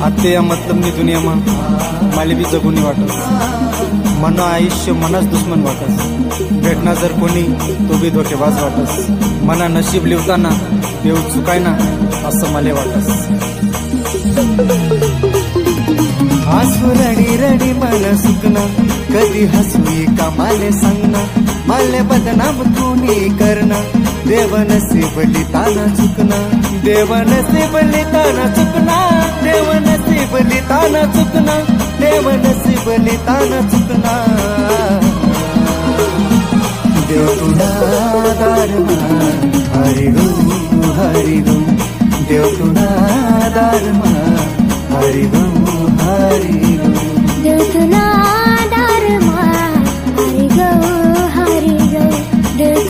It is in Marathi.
आते या मतलबनी दुनियामा मला बी जगुनी वाटस। मन आयुष्य मनाच दुश्मन वाटस, भेटना जर कोणी तो बी धोकेबाज वाटस। मना नशीब लिवताना देव चुकायना असं मला वाटस। आसू रडी रडी मन सुकना, कधी हसू का माले सांगना। माले बदनाम कोणी करना, देव नसीब लिताना चुकना। देव नसीब लिताना चुकना, देव नसीब लिताना चुकना, देव नसीब लिताना चुकना।